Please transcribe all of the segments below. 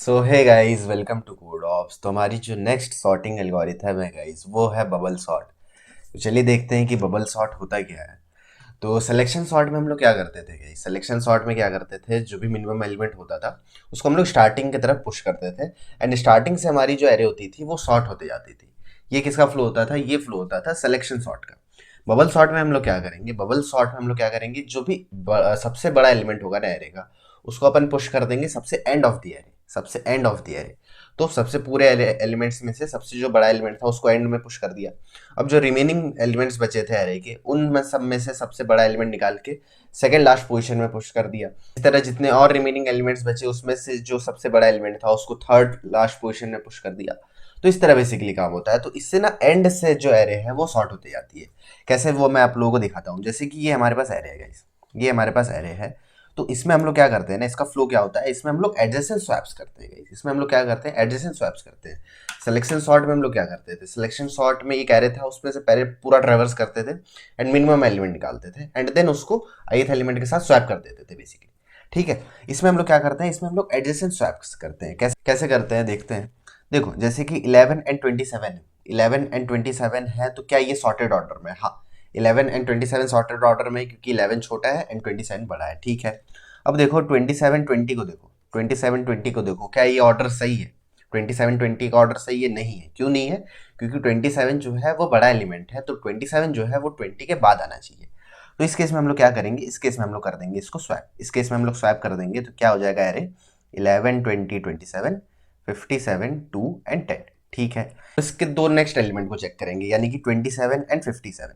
So hey guys, welcome to Code Ops. तो हमारी जो नेक्स्ट सॉर्टिंग एल्गोरिथम है गाइस, वो है बबल सॉर्ट। तो चलिए देखते हैं कि बबल सॉर्ट होता क्या है। तो सिलेक्शन सॉर्ट में हम लोग क्या करते थे गाइस? सिलेक्शन सॉर्ट में क्या करते थे, जो भी मिनिमम एलिमेंट होता था उसको हम लोग स्टार्टिंग की तरफ पुश करते थे। एंड स्टार्टिंग से हमारी जो एरे होती थी वो सॉर्ट होते जाती थी। ये किसका फ्लो होता था? ये फ्लो होता था सिलेक्शन सॉर्ट का। बबल सॉर्ट में हम लोग क्या करेंगे? बबल सॉर्ट में हम लोग क्या करेंगे, जो भी सबसे बड़ा एलिमेंट होगा ना एरे का, उसको अपन पुश कर देंगे सबसे एंड ऑफ द एरे, सबसे एंड ऑफ द एरे। तो सबसे पूरे एलिमेंट्स में से सबसे जो बड़ा एलिमेंट था उसको एंड में पुश कर दिया। अब जो रिमेनिंग एलिमेंट्स बचे थे एरे के, उनमें सब में से सबसे बड़ा एलिमेंट निकाल के सेकंड लास्ट पोजीशन में पुश कर दिया। इस तरह जितने और रिमेनिंग एलिमेंट्स बचे उसमें से जो सबसे बड़ा एलिमेंट था उसको थर्ड लास्ट पोजीशन में पुश कर दिया। तो इस तरह बेसिकली काम होता है। तो इससे ना एंड से जो एरे है वो सॉर्ट होती जाती है। कैसे, वो मैं आप लोगों को दिखाता हूँ। जैसे कि ये हमारे पास एरे है गाइस, ये हमारे पास एरे है। तो इसमें हम लोग क्या करते हैं ना, इसका फ्लो क्या होता है, इसमें हम लोग एडजेसेंट स्वैप्स करते हैं गाइस। इसमें हम लोग क्या करते हैं? एडजेसेंट स्वैप्स करते हैं। सिलेक्शन सॉर्ट में हम लोग क्या करते थे? सिलेक्शन सॉर्ट में एक एरे था, उसमें से पहले पूरा ट्रेवर्स करते थे एंड मिनिमम एलिमेंट निकालते थे एंड देन उसको ith एलिमेंट के साथ स्वैप कर देते थे बेसिकली। ठीक है। इसमें हम लोग क्या करते हैं? इसमें हम लोग एडजेसेंट स्वैप्स करते हैं। कैसे कैसे करते हैं देखते हैं। देखो, जैसे कि 11 एंड 27 है, 11 एंड 27 है, तो क्या ये सॉर्टेड ऑर्डर में? हाँ, 11 एंड 27 सॉर्टेड ऑर्डर में, क्योंकि 11 छोटा है एंड 27 बड़ा है। ठीक है। अब देखो 27 20 को देखो, 27 20 को देखो, क्या ये ऑर्डर सही है? 27 20 का ऑर्डर सही है? नहीं है। क्यों नहीं है? क्योंकि 27 जो है वो बड़ा एलिमेंट है, तो 27 जो है वो 20 के बाद आना चाहिए। तो इस केस में हम लोग क्या करेंगे? इस केस में हम लोग कर देंगे इसको स्वैप। इस केस में हम लोग स्वैप कर देंगे तो क्या हो जाएगा? अरे 11 20 27 57 2 एंड 10। ठीक है। तो इसके दो नेक्स्ट एलिमेंट को चेक करेंगे, यानी कि 27 एंड 57।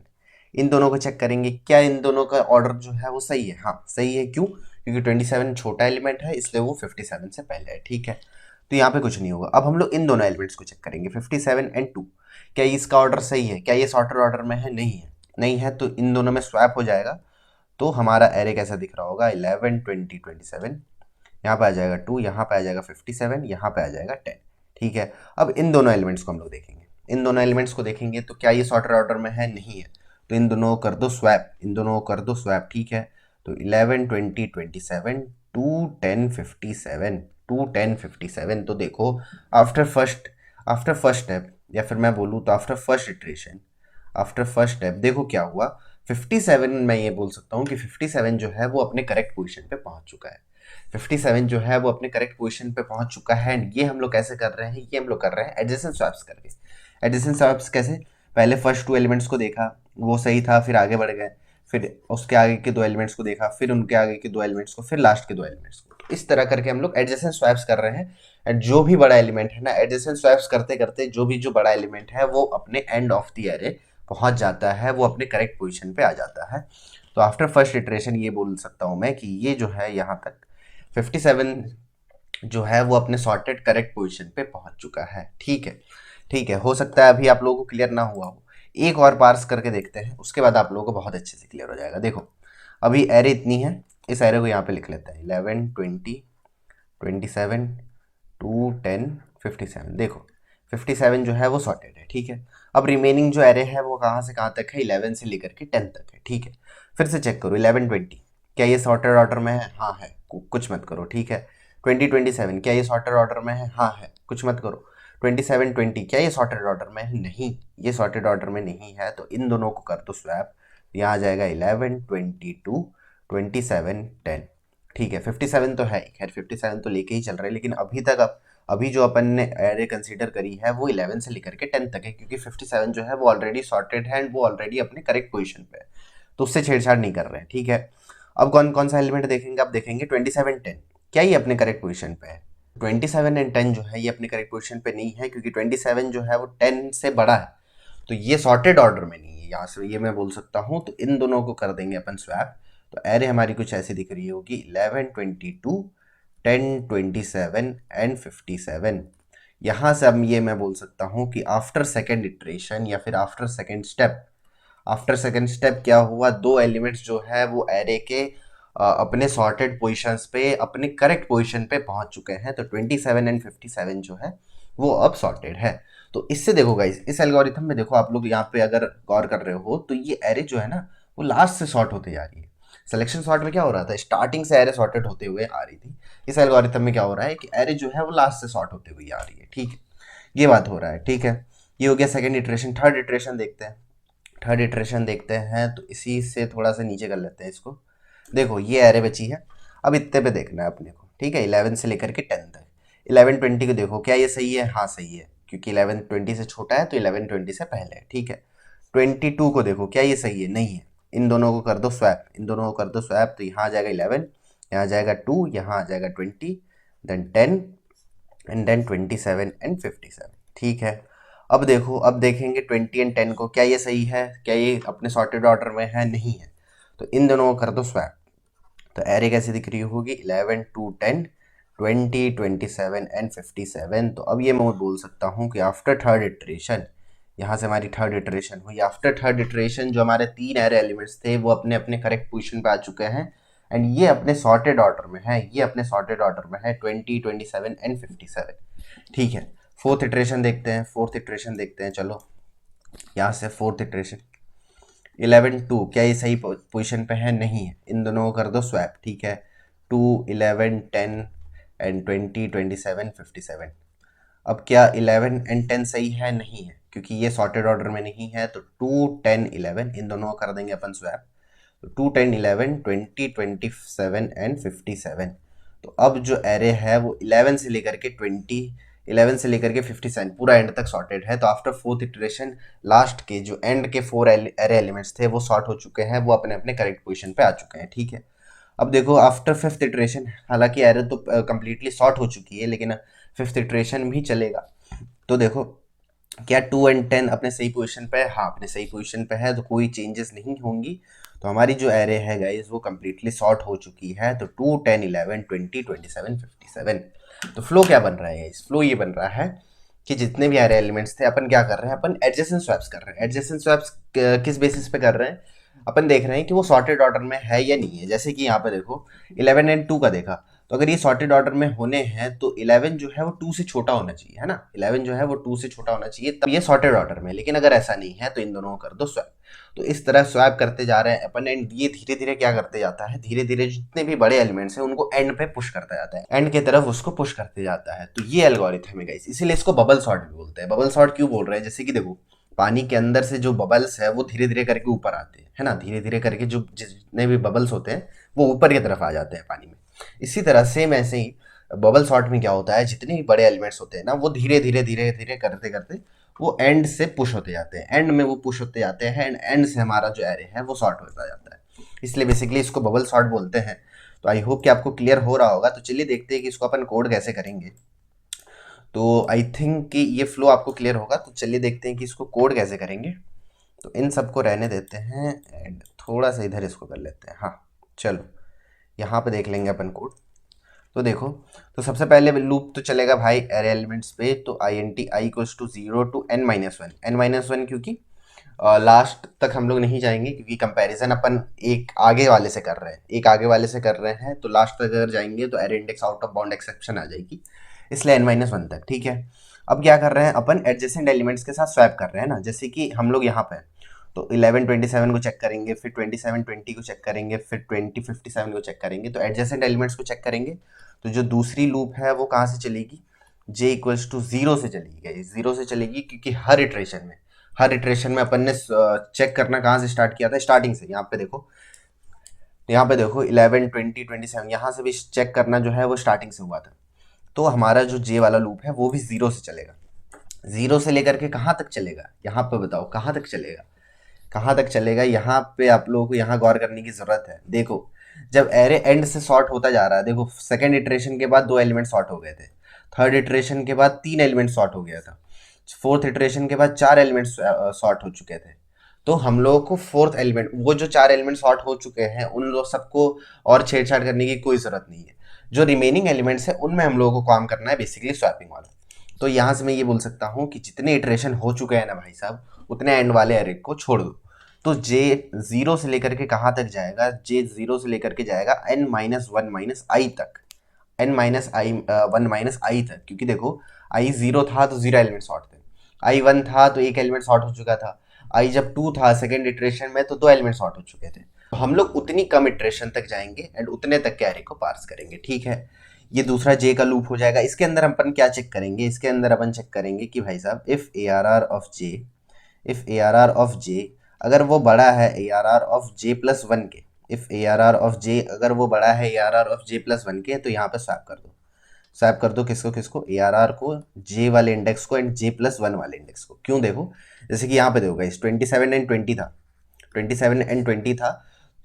इन दोनों को चेक करेंगे, क्या इन दोनों का ऑर्डर जो है वो सही है? हाँ सही है। क्यों? क्योंकि 27 छोटा एलिमेंट है, इसलिए वो 57 से पहले है। ठीक है। तो यहाँ पे कुछ नहीं होगा। अब हम लोग इन दोनों एलिमेंट्स को चेक करेंगे, 57 एंड 2। क्या इसका ऑर्डर सही है? क्या ये सॉर्टेड ऑर्डर में है? नहीं है। नहीं है तो इन दोनों में स्वैप हो जाएगा। तो हमारा एरे कैसा दिख रहा होगा? 11 20 27, यहाँ पे आ जाएगा 2, यहाँ पे आ जाएगा 57, यहाँ पे आ जाएगा 10। ठीक है। अब इन दोनों एलिमेंट्स को हम लोग देखेंगे। इन दोनों एलिमेंट्स को देखेंगे तो क्या ये सॉर्टेड ऑर्डर में है? नहीं है। तो इन दोनों को कर दो स्वैप, इन दोनों को कर दो स्वैप। ठीक है। तो 11 20 27 2 10 57, 2 10 57। तो देखो, आफ्टर फर्स्ट स्टेप, या फिर मैं बोलूँ तो after first iteration, after first step देखो क्या हुआ। 57, मैं ये बोल सकता हूँ कि 57 जो है वो अपने करेक्ट पोजीशन पे पहुंच चुका है। 57 जो है वो अपने करेक्ट पोजीशन पे पहुंच चुका है। एंड ये हम लोग कैसे कर रहे हैं? ये हम लोग कर रहे हैं एडजेसेंट स्वैप्स करके। एडजेसेंट स्वैप्स कैसे? पहले फर्स्ट टू एलिमेंट्स को देखा, वो सही था, फिर आगे बढ़ गए, फिर उसके आगे के दो एलिमेंट्स को देखा, फिर उनके आगे के दो एलिमेंट्स को, फिर लास्ट के दो एलिमेंट्स को। तो इस तरह करके हम लोग एडजेसेंट स्वैप्स कर रहे हैं। एंड जो भी बड़ा एलिमेंट है ना, एडजेसेंट स्वैप्स करते करते जो भी जो बड़ा एलिमेंट है वो अपने एंड ऑफ द एरे पहुंच जाता है, वो अपने करेक्ट पोजीशन पे आ जाता है। तो आफ्टर फर्स्ट इटरेशन ये बोल सकता हूँ मैं कि ये जो है यहाँ तक 57 जो है वो अपने सॉर्टेड करेक्ट पोजीशन पे पहुंच चुका है। ठीक है। ठीक है। हो सकता है अभी आप लोगों को क्लियर ना हुआ हो, एक और पार्स करके देखते हैं, उसके बाद आप लोगों को बहुत अच्छे से क्लियर हो जाएगा। देखो, अभी एरे इतनी है, इस एरे को यहाँ पे लिख लेते हैं 11 20 27 2 10 57। देखो 57 जो है वो सॉर्टेड है। ठीक है। अब रिमेनिंग जो एरे है वो कहाँ से कहाँ तक है? 11 से लेकर के 10 तक है। ठीक है। फिर से चेक करो, 11 20 क्या ये सॉर्टेड ऑर्डर में है? हाँ है, कुछ मत करो। ठीक है। 20 27 क्या ये सॉर्टेड ऑर्डर में है? हाँ है, कुछ मत करो। 27 20 क्या ये सॉर्टेड ऑर्डर में है? नहीं, ये सॉर्टेड ऑर्डर में नहीं है। तो इन दोनों को कर दो स्वैप। यहाँ आ जाएगा 11 22 27 10। ठीक है। 57 तो है, खैर 57 तो लेके ही चल रहे हैं, लेकिन अभी तक अभी जो अपन ने एरे कंसीडर करी है वो 11 से लेकर के 10 तक है, क्योंकि 57 जो है वो ऑलरेडी सॉर्टेड है एंड वो ऑलरेडी अपने करेक्ट पोजीशन पे है, तो उससे छेड़छाड़ नहीं कर रहे हैं। ठीक है। अब कौन कौन सा एलिमेंट देखेंगे? आप देखेंगे 27 10, क्या ये अपने करेक्ट पोजीशन पे है? 27 एंड 10 जो है ये अपने करेक्ट पोजीशन पे नहीं है, क्योंकि 27 जो है वो 10 से बड़ा है, तो ये सॉर्टेड ऑर्डर में नहीं है। यहाँ से ये मैं बोल सकता हूँ। तो इन दोनों को कर देंगे अपन स्वैप। तो एरे हमारी कुछ ऐसी दिख रही होगी, 11 22 10 27 एंड 57। यहाँ से अब ये मैं बोल सकता हूँ कि आफ्टर सेकेंड इटरेशन या फिर after second step, after second step क्या हुआ? दो एलिमेंट्स जो है वो एरे के अपने सॉर्टेड पोजिशंस पे, अपने करेक्ट पोजिशन पे पहुंच चुके हैं। तो 27 एंड 57 जो है वो अब सॉर्टेड है। तो इससे देखो गाइस, इस एल्गोरिथम में देखो आप लोग यहाँ पे अगर गौर कर रहे हो तो ये एरे जो है ना वो लास्ट से शॉर्ट होते जा रही है। सिलेक्शन सॉर्ट में क्या हो रहा था, स्टार्टिंग से एरे सॉर्टेड होते हुए आ रही थी। इस एल्गोरिथम में क्या हो रहा है कि एरे जो है वो लास्ट से सॉर्ट होते हुए आ रही है, ठीक है, ये बात हो रहा है, ठीक है। ये हो गया सेकंड इटरेशन। थर्ड इटरेशन देखते हैं। थर्ड इटरेशन देखते हैं तो इसी से थोड़ा सा नीचे कर लेते हैं इसको। देखो ये एरे बची है, अब इतने पे देखना है अपने को, ठीक है, 11 से लेकर के 10 तक। 11 20 को देखो क्या ये सही है, हाँ सही है, क्योंकि 11 20 से छोटा है तो 11 20 से पहले है, ठीक है। 22 को देखो क्या ये सही है, नहीं है, इन दोनों को कर दो स्वैप, इन दोनों को कर दो स्वैप, तो यहाँ आ जाएगा 11, यहाँ आ जाएगा 2, यहाँ आ जाएगा 20, देन 10 एंड देन 27 एंड 57, ठीक है। अब देखो, अब देखेंगे 20 एंड 10 को, क्या ये सही है, क्या ये अपने सॉर्टेड ऑर्डर में है, नहीं है, तो इन दोनों को कर दो स्वैप। तो एरे कैसी दिख रही होगी, 11 2 10 20 27 एंड 57। तो अब ये मैं बोल सकता हूँ कि आफ्टर थर्ड इटरेशन, यहाँ से हमारी थर्ड इटरेशन हुई, आफ्टर थर्ड इटरेशन जो हमारे तीन एरे एलिमेंट्स थे वो अपने अपने करेक्ट पोजीशन पे आ चुके हैं, एंड ये अपने सॉर्टेड ऑर्डर में है, ये अपने सॉर्टेड ऑर्डर में है 20 27 एंड 57, ठीक है। फोर्थ इटरेशन देखते हैं, फोर्थ इटरेशन देखते हैं, चलो यहाँ से फोर्थ इटरेशन। 11 2 क्या ये सही पोजीशन पे है, नहीं है, इन दोनों को कर दो स्वैप, ठीक है। 2 11 10 एंड 20 27 57। अब क्या 11 एंड 10 सही है, नहीं है, क्योंकि ये सॉर्टेड ऑर्डर में नहीं है, तो 2 10 11 इन दोनों को कर देंगे अपन स्वैप, तो 2 10 11 20 27 एंड 57। तो अब जो एरे है वो 11 से लेकर के 57 पूरा एंड तक सॉर्टेड है। तो आफ्टर फोर्थ इटरेशन लास्ट के जो एंड के 4 एरे एलिमेंट्स थे वो सॉर्ट हो चुके हैं, वो अपने अपने करेक्ट पोजीशन पे आ चुके हैं, ठीक है। अब देखो आफ्टर फिफ्थ इटरेशन, हालांकि एरे तो कंप्लीटली सॉर्ट हो चुकी है, लेकिन फिफ्थ इटरेशन भी चलेगा। तो देखो क्या 2 एंड 10 अपने सही पोजीशन पे है, हाँ अपने सही पोजीशन पे है, तो कोई चेंजेस नहीं होंगी। तो हमारी जो एरे है गाइस वो कंप्लीटली सॉर्ट हो चुकी है। तो 2 10 11 20 27 57। तो फ्लो क्या बन रहा है गाइस, फ्लो ये बन रहा है कि जितने भी एरे एलिमेंट्स थे अपन क्या कर रहे हैं, अपन एडजेसेंट स्वैप्स कर रहे हैं। एडजेसेंट स्वैप्स किस बेसिस पे कर रहे हैं, अपन देख रहे हैं कि वो सॉर्टेड ऑर्डर में है या नहीं है। जैसे कि यहाँ पे देखो 11 एंड 2 का देखा, तो अगर ये सॉर्टेड ऑर्डर में होने हैं तो 11 जो है वो 2 से छोटा होना चाहिए, है ना, 11 जो है वो 2 से छोटा होना चाहिए, तब ये सॉर्टेड ऑर्डर में। लेकिन अगर ऐसा नहीं है तो इन दोनों को कर दो स्वैप। तो इस तरह स्वैप करते जा रहे हैं अपन, एंड ये धीरे धीरे क्या करते जाता है, धीरे धीरे जितने भी बड़े एलिमेंट्स हैं उनको एंड पे पुश करता जाता है, एंड की तरफ उसको पुश करते जाता है। तो ये एल्गोरिथम है गाइस, इसीलिए इसको बबल सॉर्ट भी बोलते हैं। बबल सॉर्ट क्यों बोल रहे हैं, जैसे कि देखो पानी के अंदर से जो बबल्स है वो धीरे धीरे करके ऊपर आते हैं, है ना, धीरे धीरे करके जो जितने भी बबल्स होते हैं वो ऊपर की तरफ आ जाते हैं पानी में। इसी तरह सेम ऐसे ही बबल सॉर्ट में क्या होता है, जितने भी बड़े एलिमेंट्स होते हैं ना वो धीरे धीरे धीरे धीरे करते करते वो एंड से पुश होते जाते हैं, एंड में वो पुश होते जाते हैं, एंड एंड से हमारा जो एरे है वो सॉर्ट होता जाता है। इसलिए बेसिकली इसको बबल सॉर्ट बोलते हैं। तो आई होप कि आपको क्लियर हो रहा होगा। तो चलिए देखते हैं कि इसको अपन कोड कैसे करेंगे। तो आई थिंक कि ये फ्लो आपको क्लियर होगा। तो चलिए देखते हैं कि इसको कोड कैसे करेंगे। तो इन सबको रहने देते हैं एंड थोड़ा सा इधर इसको कर लेते हैं। हाँ चलो यहाँ पे देख लेंगे अपन कोड। तो देखो, तो सबसे पहले लूप तो चलेगा भाई एरे एलिमेंट्स पे। तो I N T I equals to 0 to n-1 क्योंकि लास्ट तक हम लोग नहीं जाएंगे, क्योंकि कंपैरिजन अपन एक आगे वाले से कर रहे हैं, एक आगे वाले से कर रहे हैं, तो लास्ट तक अगर जाएंगे तो array index out of bound exception आ जाएगी, इसलिए n-1 तक, ठीक है। अब क्या कर रहे हैं अपन, एडजेसेंट एलिमेंट्स के साथ स्वैप कर रहे हैं ना, जैसे कि हम लोग यहाँ पे हैं, तो 11 27 को चेक करेंगे, फिर 27 20 को चेक करेंगे, फिर 20 57 को चेक करेंगे। तो एडजेसेंट एलिमेंट्स को चेक करेंगे तो जो दूसरी लूप है वो कहाँ से चलेगी, j इक्वल्स टू 0 से चलेगी, 0 से चलेगी, क्योंकि हर इटरेशन में अपन ने चेक करना कहाँ से स्टार्ट किया था, स्टार्टिंग से। यहाँ पे देखो 11 20 27 यहाँ से भी चेक करना जो है वो स्टार्टिंग से हुआ था। तो हमारा जो j वाला लूप है वो भी 0 से चलेगा। 0 से लेकर के कहाँ तक चलेगा, यहाँ पे बताओ कहाँ तक चलेगा, कहाँ तक चलेगा। यहाँ पे आप लोगों को यहाँ गौर करने की जरूरत है। देखो जब एरे एंड से सॉर्ट होता जा रहा है, देखो सेकंड इटरेशन के बाद 2 एलिमेंट सॉर्ट हो गए थे, थर्ड इटरेशन के बाद 3 एलिमेंट सॉर्ट हो गया था, फोर्थ इटरेशन के बाद 4 एलिमेंट सॉर्ट हो चुके थे। तो हम लोगों को फोर्थ एलिमेंट, वो जो 4 एलिमेंट सॉर्ट हो चुके हैं उन लोग सबको और छेड़छाड़ करने की कोई जरूरत नहीं है। जो रिमेनिंग एलिमेंट्स है उनमें हम लोगों को काम करना है, बेसिकली स्वैपिंग वाला। तो यहाँ से मैं ये बोल सकता हूँ कि जितने इटरेशन हो चुके हैं ना भाई साहब, उतने एंड वाले एरे को छोड़ दो। तो j 0 से लेकर के कहाँ तक जाएगा, j 0 से लेकर के जाएगा n-1 - i तक, n-1 - i तक, क्योंकि देखो i 0 था तो 0 एलिमेंट सॉर्ट थे, i 1 था तो एक एलिमेंट सॉर्ट हो चुका था, i जब 2 था सेकेंड इटरेशन में तो 2 एलिमेंट सॉर्ट हो चुके थे। तो हम लोग उतनी कम इटरेशन तक जाएंगे एंड उतने तक के एरे को पार्स करेंगे, ठीक है। ये दूसरा जे का लूप हो जाएगा। इसके अंदर अपन क्या चेक करेंगे, इसके अंदर अपन चेक करेंगे कि भाई साहब if A R R of J, if A R R of J अगर वो बड़ा है A R R of J plus one के, if A R R of J अगर वो बड़ा है A R R of J plus one के, तो यहाँ पे स्वैप कर दो। स्वैप कर दो किसको किसको, ए आर आर को, जे वाले इंडेक्स को एंड जे प्लस वन वाले इंडेक्स को। क्यों, देखो जैसे कि यहाँ पे देखो गाइस 27 एंड 20 था, 27 एंड 20 था,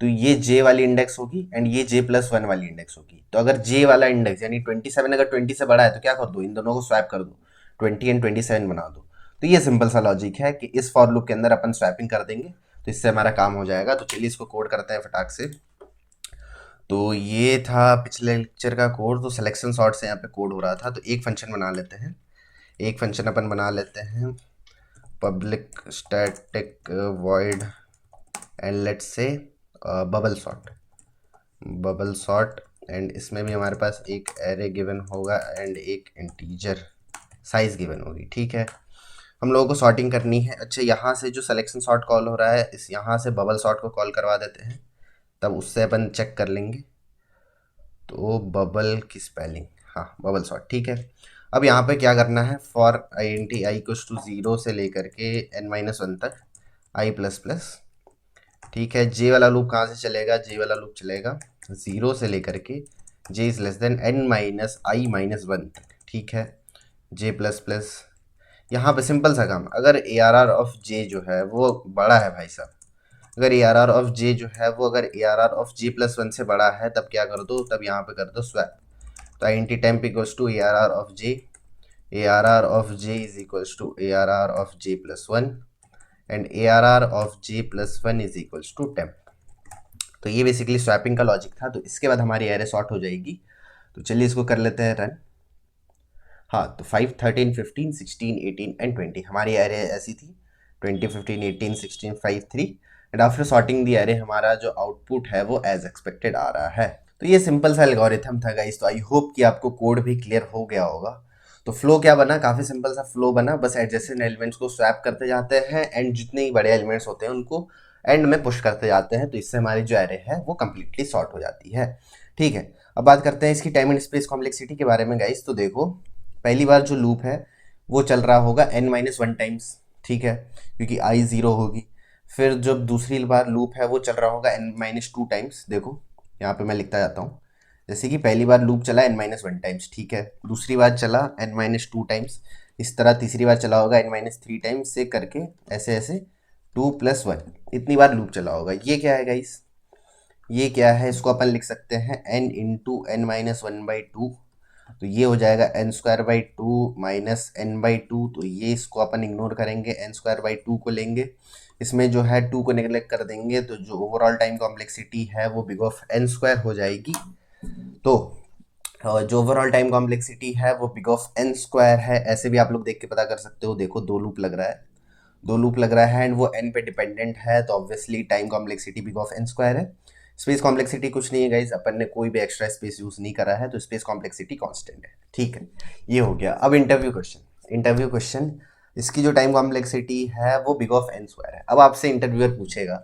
तो ये जे वाली इंडेक्स होगी एंड ये जे प्लस वन वाली इंडेक्स होगी। तो अगर जे वाला इंडेक्स यानी 27 अगर 20 से बड़ा है तो क्या कर दो, इन दोनों को स्वैप कर दो, 20 एंड 27 बना दो। तो ये सिंपल सा लॉजिक है कि इस फॉर लूप के अंदर अपन स्वैपिंग कर देंगे तो इससे हमारा काम हो जाएगा। तो चलिए इसको कोड करते हैं फटाक से। तो ये था पिछले लेक्चर का कोड। तो सिलेक्शन सॉर्ट से यहाँ पे कोड हो रहा था। तो एक फंक्शन बना लेते हैं, एक फंक्शन अपन बना लेते हैं, public static void and let's say bubble sort, bubble sort. And इसमें भी हमारे पास एक एरे गिवन होगा एंड एक इंटीजर साइज गिवन होगी, ठीक है। हम लोगों को सॉर्टिंग करनी है। अच्छा, यहाँ से जो सिलेक्शन सॉर्ट कॉल हो रहा है, इस यहाँ से बबल सॉर्ट को कॉल करवा देते हैं, तब उससे अपन चेक कर लेंगे। तो बबल की स्पेलिंग, हाँ बबल सॉर्ट, ठीक है। अब यहाँ पे क्या करना है, for I N T I equals to 0 से लेकर के n-1 तक आई प्लस प्लस, ठीक है। जे वाला लूप कहाँ से चलेगा, जे वाला लूप चलेगा 0 से लेकर के जे इज लेस देन n-i-1 तक, ठीक है। जे प्लस प्लस, यहाँ पे सिंपल सा काम, अगर A R R of J जो है वो बड़ा है भाई साहब, अगर A R R of J जो है वो अगर A R R of J plus one से बड़ा है, तब क्या कर दो, तब यहाँ पे कर दो स्वैप। तो I N T temp equals to A R R of J, A R R of J is equals to A R R of J plus one and A R R of J plus one is equals to temp. तो ये basically swapping का logic था। तो इसके बाद हमारी array sort हो जाएगी। तो चलिए इसको कर लेते हैं रन। हाँ, तो 5, 13, 15, 16, 18 एंड 20 हमारी एरे ऐसी थी, 20, 15, 18, 16, 5, 3 and after sorting the array हमारा जो आउटपुट है वो एज एक्सपेक्टेड आ रहा है। तो ये सिंपल सा एल्गोरिथम था गाइस। तो आई होप कि आपको कोड भी क्लियर हो गया होगा। तो फ्लो क्या बना, काफ़ी सिंपल सा फ्लो बना, बस एडजेसेंट एलिमेंट्स को स्वैप करते जाते हैं एंड जितने ही बड़े एलिमेंट्स होते हैं उनको एंड में पुश करते जाते हैं। तो इससे हमारी जो एरे है वो कम्प्लीटली सॉर्ट हो जाती है, ठीक है। अब बात करते हैं इसकी टाइम एंड स्पेस कॉम्प्लेक्सिटी के बारे में गाइस। तो देखो पहली बार जो लूप है वो चल रहा होगा n-1 टाइम्स, ठीक है, क्योंकि i 0 होगी। फिर जब दूसरी बार लूप है वो चल रहा होगा n-2 टाइम्स। देखो यहाँ पे मैं लिखता जाता हूँ, जैसे कि पहली बार लूप चला n-1 टाइम्स, ठीक है, दूसरी बार चला n-2 टाइम्स, इस तरह तीसरी बार चला होगा n-3 टाइम्स से करके ऐसे ऐसे 2 + 1 इतनी बार लूप चला होगा। ये क्या है गाइस, ये क्या है, इसको अपन लिख सकते हैं n इंटू n-1/2। तो ये हो जाएगा n²/2 माइनस n/2। तो ये इसको अपन इग्नोर करेंगे, n²/2 को लेंगे, इसमें जो है 2 को नेग्लेक्ट कर देंगे। तो जो ओवरऑल टाइम कॉम्प्लेक्सिटी है वो बिग ऑफ n² हो जाएगी। तो जो ओवरऑल टाइम कॉम्प्लेक्सिटी है वो बिग ऑफ n² है। ऐसे भी आप लोग देख के पता कर सकते हो, देखो दो लूप लग रहा है, दो लूप लग रहा है एंड वो n पे डिपेंडेंट है, तो obviously time complexity big of n² है। स्पेस कॉम्प्लेक्सिटी कुछ नहीं है गाइज, अपन ने कोई भी एक्स्ट्रा स्पेस यूज नहीं करा है, तो स्पेस कॉम्प्लेक्सिटी कांस्टेंट है, ठीक है। ये हो गया। अब इंटरव्यू क्वेश्चन, इंटरव्यू क्वेश्चन, इसकी जो टाइम कॉम्प्लेक्सिटी है वो बिग ऑफ n² है। अब आपसे इंटरव्यूअर पूछेगा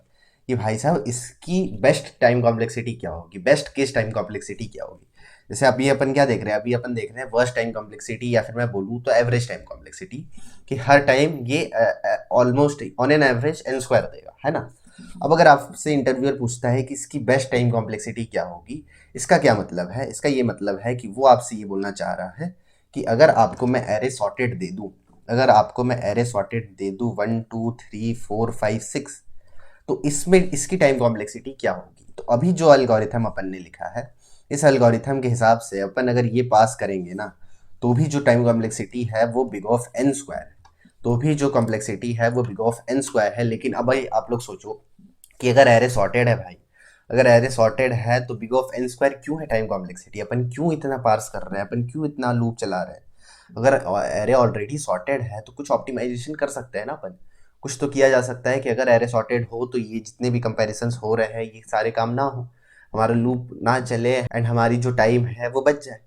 कि भाई साहब इसकी बेस्ट टाइम कॉम्प्लेक्सिटी क्या होगी, बेस्ट केस टाइम कॉम्प्लेक्सिटी क्या होगी। जैसे अभी अपन क्या देख रहे हैं, अभी अपन देख रहे हैं वर्स्ट टाइम कॉम्प्लेक्सिटी, या फिर मैं बोलूँ तो एवरेज टाइम कॉम्प्लेक्सिटी, कि हर टाइम ये almost on an average n² देगा, है ना। अब अगर आपसे इंटरव्यूअर पूछता है कि इसकी बेस्ट टाइम कॉम्प्लेक्सिटी क्या होगी, इसका क्या मतलब है, इसका ये मतलब है कि वो आपसे ये बोलना चाह रहा है कि अगर आपको मैं एरे सॉर्टेड दे दूँ, अगर आपको मैं एरे सॉर्टेड दे दूँ 1 2 3 4 5 6, तो इसमें इसकी टाइम कॉम्प्लेक्सिटी क्या होगी। तो अभी जो एल्गोरिथम अपन ने लिखा है, इस एल्गोरिथम के हिसाब से अपन अगर ये पास करेंगे ना, तो भी जो टाइम कॉम्प्लेक्सिटी है वो बिग ऑफ n², तो भी जो कॉम्प्लेक्सिटी है वो बिग ऑफ n² है। लेकिन अब भाई आप लोग सोचो कि अगर एरे सॉर्टेड है भाई, अगर एरे सॉर्टेड है तो बिग ऑफ n² क्यों है टाइम कॉम्प्लेक्सिटी, अपन क्यों इतना पार्स कर रहे हैं, अपन क्यों इतना लूप चला रहे हैं। अगर एरे ऑलरेडी सॉर्टेड है तो कुछ ऑप्टिमाइजेशन कर सकते हैं ना अपन, कुछ तो किया जा सकता है कि अगर एरे सॉर्टेड हो तो ये जितने भी कंपैरिजंस हो रहे हैं ये सारे काम ना हो, हमारा लूप ना चले एंड हमारी जो टाइम है वो बच जाए।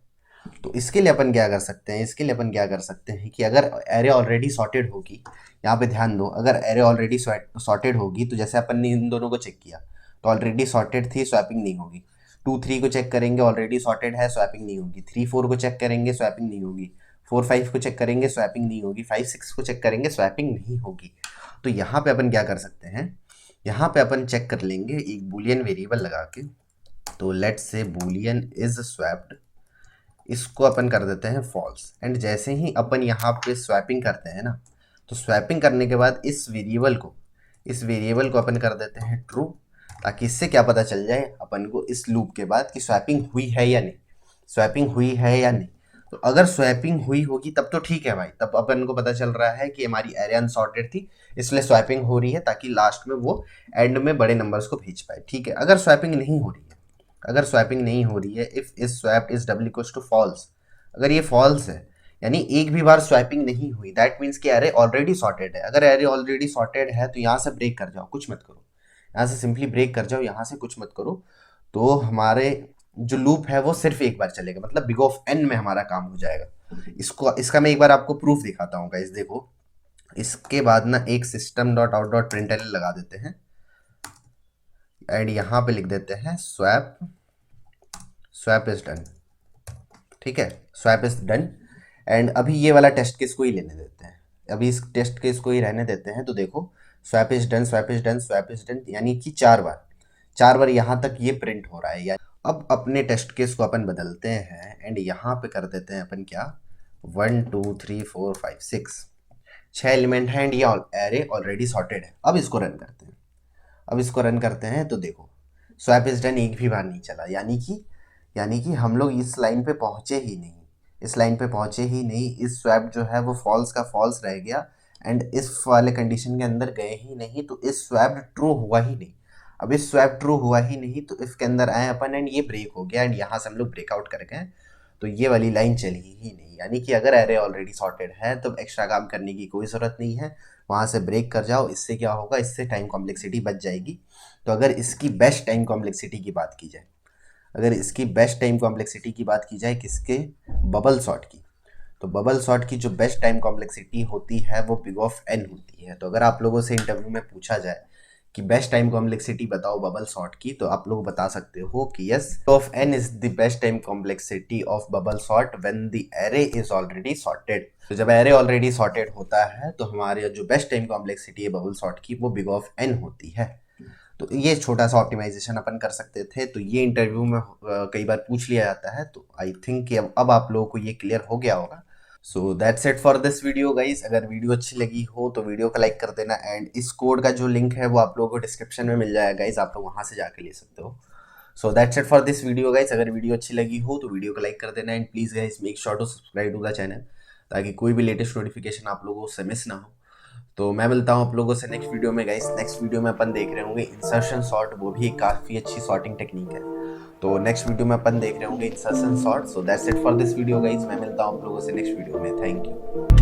तो इसके लिए अपन क्या कर सकते हैं, इसके लिए अपन क्या कर सकते हैं कि अगर एरे ऑलरेडी सॉर्टेड होगी, यहाँ पे ध्यान दो, अगर एरे ऑलरेडी सॉर्टेड होगी तो जैसे अपन ने इन दोनों को चेक किया, तो ऑलरेडी सॉर्टेड थी, स्वैपिंग नहीं होगी। 2 3 को चेक करेंगे, ऑलरेडी सॉर्टेड है, स्वैपिंग नहीं होगी। 3 4 को चेक करेंगे, स्वैपिंग नहीं होगी। 4 5 को चेक करेंगे, स्वैपिंग नहीं होगी। 5 6 को चेक करेंगे, स्वैपिंग नहीं होगी। तो यहाँ पे अपन क्या कर सकते हैं, यहाँ पे अपन चेक कर लेंगे एक बूलियन वेरिएबल लगा के। तो let's say Boolean is swapped, इसको अपन कर देते हैं फॉल्स। एंड जैसे ही अपन यहाँ पे स्वैपिंग करते हैं ना, तो स्वैपिंग करने के बाद इस वेरिएबल को अपन कर देते हैं ट्रू, ताकि इससे क्या पता चल जाए अपन को इस लूप के बाद कि स्वैपिंग हुई है या नहीं, स्वैपिंग हुई है या नहीं। तो अगर स्वैपिंग हुई होगी तब तो ठीक है भाई, तब अपन को पता चल रहा है कि हमारी एरे अनसॉर्टेड थी, इसलिए स्वैपिंग हो रही है, ताकि लास्ट में वो एंड में बड़े नंबर्स को भेज पाए। ठीक है, अगर स्वैपिंग नहीं हो रही है, अगर स्वैपिंग नहीं हो रही है, if is swapped is double equals to false, अगर ये फॉल्स है यानी एक भी बार स्वैपिंग नहीं हुई, दैट मीन्स कि एरे ऑलरेडी सॉर्टेड है। अगर एरे ऑलरेडी सॉर्टेड है तो यहाँ से ब्रेक कर जाओ, कुछ मत करो, यहाँ से सिंपली ब्रेक कर जाओ, यहाँ से कुछ मत करो। तो हमारे जो लूप है वो सिर्फ एक बार चलेगा, मतलब बिग ऑफ एन में हमारा काम हो जाएगा। इसका मैं एक बार आपको प्रूफ दिखाता हूँ गाइस, देखो। इसके बाद ना एक सिस्टम डॉट आउट डॉट प्रिंटल लगा देते हैं, एंड यहाँ पे लिख देते हैं स्वैप इज डन। ठीक है, स्वैप इज डन। एंड अभी ये वाला टेस्ट केस को ही लेने देते हैं, अभी इस टेस्ट केस को ही रहने देते हैं। तो देखो swap is done, swap is done, swap is done, यानी कि 4 बार यहाँ तक ये प्रिंट हो रहा है। या अब अपने टेस्ट केस को अपन बदलते हैं, एंड यहाँ पे कर देते हैं अपन क्या, 1 2 3 4 5 6, 6 एलिमेंट है, एंड ये एरे ऑलरेडी सॉर्टेड है। अब इसको रन करते हैं, तो देखो स्वैप इज डन एक भी बार नहीं चला, यानी कि हम लोग इस लाइन पे पहुंचे ही नहीं, इस स्वैप जो है वो फॉल्स का फॉल्स रह गया, एंड इस वाले कंडीशन के अंदर गए ही नहीं, तो इस स्वैप ट्रू हुआ ही नहीं। अब इस स्वैप ट्रू हुआ ही नहीं तो इसके अंदर आए अपन, एंड ये ब्रेक हो गया, एंड यहाँ से हम लोग ब्रेकआउट कर गए, तो ये वाली लाइन चली ही नहीं। यानी कि अगर एरे ऑलरेडी सॉर्टेड है तो एक्स्ट्रा काम करने की कोई ज़रूरत नहीं है, वहाँ से ब्रेक कर जाओ। इससे क्या होगा, इससे टाइम कॉम्प्लेक्सिटी बच जाएगी। तो अगर इसकी बेस्ट टाइम कॉम्प्लेक्सिटी की बात की जाए, किसके, बबल सॉर्ट की, तो बबल सॉर्ट की जो बेस्ट टाइम कॉम्प्लेक्सिटी होती है वो बिग ऑफ एन होती है। तो अगर आप लोगों से इंटरव्यू में पूछा जाए कि बेस्ट टाइम कॉम्प्लेक्सिटी बताओ बबल सॉर्ट की, तो आप लोग बता सकते हो कि yes, of N is the best time complexity of bubble sort when the array is already sorted. तो जब एरे ऑलरेडी सॉर्टेड होता है तो हमारे जो बेस्ट टाइम कॉम्प्लेक्सिटी है बबल सॉर्ट की वो बिग ऑफ एन होती है। तो ये छोटा सा ऑप्टिमाइजेशन अपन कर सकते थे। तो ये इंटरव्यू में कई बार पूछ लिया जाता है, तो आई थिंक कि अब आप लोगों को ये क्लियर हो गया होगा। सो that's it for this video guys. अगर वीडियो अच्छी लगी हो तो वीडियो को लाइक कर देना, एंड इस कोड का जो लिंक है वो आप लोगों को डिस्क्रिप्शन में मिल जाएगा गाइस, आप लोग वहाँ से जाके ले सकते हो। So that's it for this video guys. अगर वीडियो अच्छी लगी हो तो वीडियो को लाइक कर देना, and please guys make sure to subscribe to the channel, ताकि कोई भी लेटेस्ट नोटिफिकेशन आप लोगों से मिस ना हो। तो मैं मिलता हूँ आप लोगों से नेक्स्ट वीडियो में गाइस। नेक्स्ट वीडियो में अपन देख रहे होंगे इंसर्शन सॉर्ट, वो भी काफ़ी अच्छी सॉर्टिंग टेक्निक है। तो नेक्स्ट वीडियो में अपन देख रहे होंगे insertion sort. So that's it for this video guys. मैं मिलता हूँ आप लोगों से नेक्स्ट वीडियो में। Thank you.